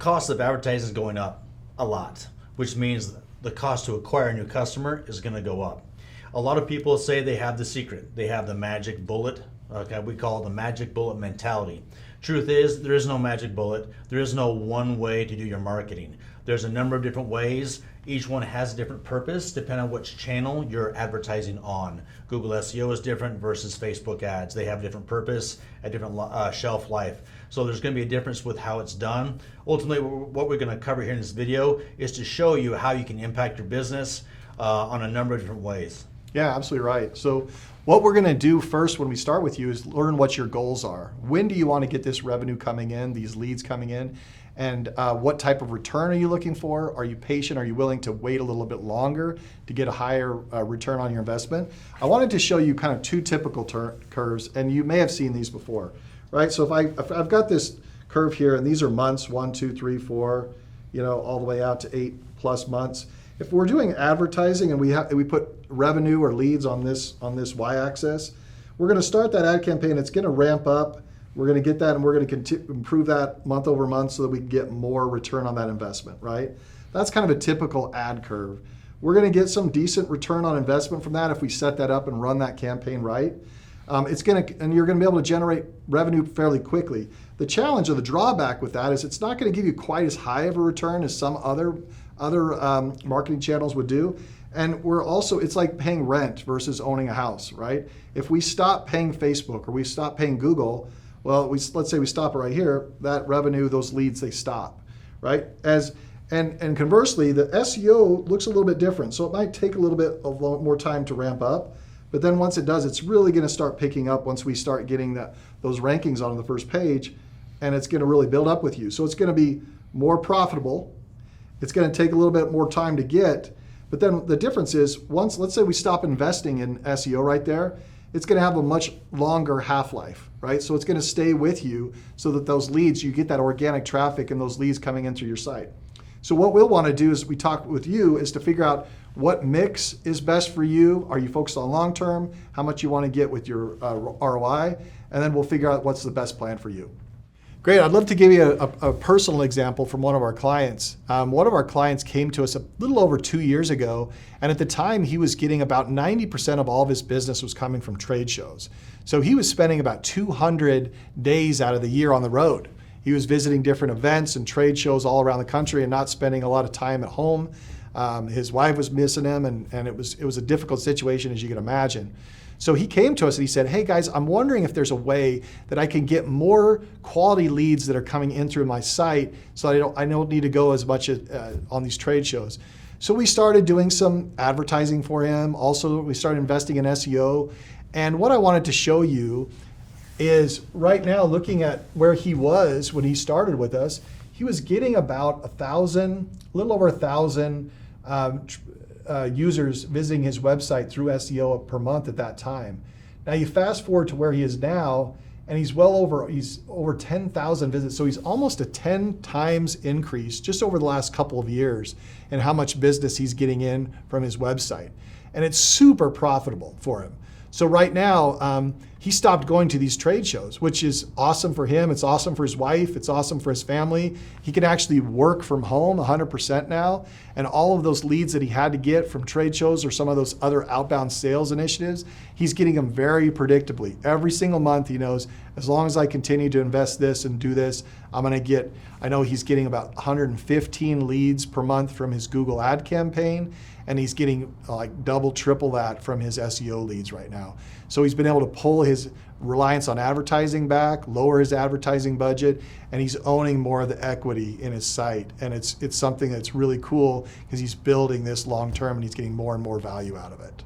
cost of advertising is going up a lot, which means the cost to acquire a new customer is going to go up. A lot of people say they have the secret. They have the magic bullet. Okay, we call it the magic bullet mentality. Truth is, there is no magic bullet. There is no one way to do your marketing. There's a number of different ways. Each one has a different purpose depending on which channel you're advertising on. Google SEO is different versus Facebook ads. They have a different purpose, a different shelf life. So there's going to be a difference with how it's done. Ultimately, what we're going to cover here in this video is to show you how you can impact your business on a number of different ways. Yeah, absolutely right. So what we're going to do first when we start with you is learn what your goals are. When do you want to get this revenue coming in, these leads coming in? And what type of return are you looking for? Are you patient? Are you willing to wait a little bit longer to get a higher return on your investment? I wanted to show you kind of two typical curves, and you may have seen these before, right? So if I've got this curve here, and these are months, 1, 2, 3, 4, all the way out to 8+ months. If we're doing advertising and we put revenue or leads on this y-axis, we're going to start that ad campaign. It's going to ramp up. We're going to get that, and we're going to improve that month over month so that we can get more return on that investment, right? That's kind of a typical ad curve. We're going to get some decent return on investment from that if we set that up and run that campaign right. And you're going to be able to generate revenue fairly quickly. The challenge or the drawback with that is it's not going to give you quite as high of a return as some other marketing channels would do. And it's like paying rent versus owning a house, right? If we stop paying Facebook or we stop paying Google, well, let's say we stop it right here, that revenue, those leads, they stop, right? And conversely, the SEO looks a little bit different. So it might take a little bit more time to ramp up, but then once it does, it's really going to start picking up once we start getting those rankings on the first page, and it's going to really build up with you. So it's going to be more profitable. It's going to take a little bit more time to get, but then the difference is let's say we stop investing in SEO right there, it's going to have a much longer half-life, right? So it's going to stay with you so that those leads, you get that organic traffic and those leads coming in through your site. So what we'll want to do is we talk with you is to figure out what mix is best for you. Are you focused on long-term? How much you want to get with your ROI? And then we'll figure out what's the best plan for you. Great, I'd love to give you a personal example from one of our clients. One of our clients came to us a little over 2 years ago, and at the time he was getting about 90% of all of his business was coming from trade shows. So he was spending about 200 days out of the year on the road. He was visiting different events and trade shows all around the country and not spending a lot of time at home. His wife was missing him, and it was a difficult situation, as you can imagine. So he came to us and he said, hey guys, I'm wondering if there's a way that I can get more quality leads that are coming in through my site so I don't need to go as much on these trade shows. So we started doing some advertising for him. Also, we started investing in SEO. And what I wanted to show you is right now, looking at where he was when he started with us, he was getting about 1,000, a little over 1,000 users visiting his website through SEO per month at that time. Now you fast forward to where he is now, and he's over 10,000 visits. So he's almost a 10 times increase just over the last couple of years in how much business he's getting in from his website. And it's super profitable for him. So right now, he stopped going to these trade shows, which is awesome for him. It's awesome for his wife. It's awesome for his family. He can actually work from home 100% now. And all of those leads that he had to get from trade shows or some of those other outbound sales initiatives, he's getting them very predictably. Every single month, he knows, as long as I continue to invest this and do this, I know he's getting about 115 leads per month from his Google ad campaign, and he's getting like double, triple that from his SEO leads right now. So he's been able to pull his reliance on advertising back, lower his advertising budget, and he's owning more of the equity in his site. And it's something that's really cool because he's building this long term and he's getting more and more value out of it.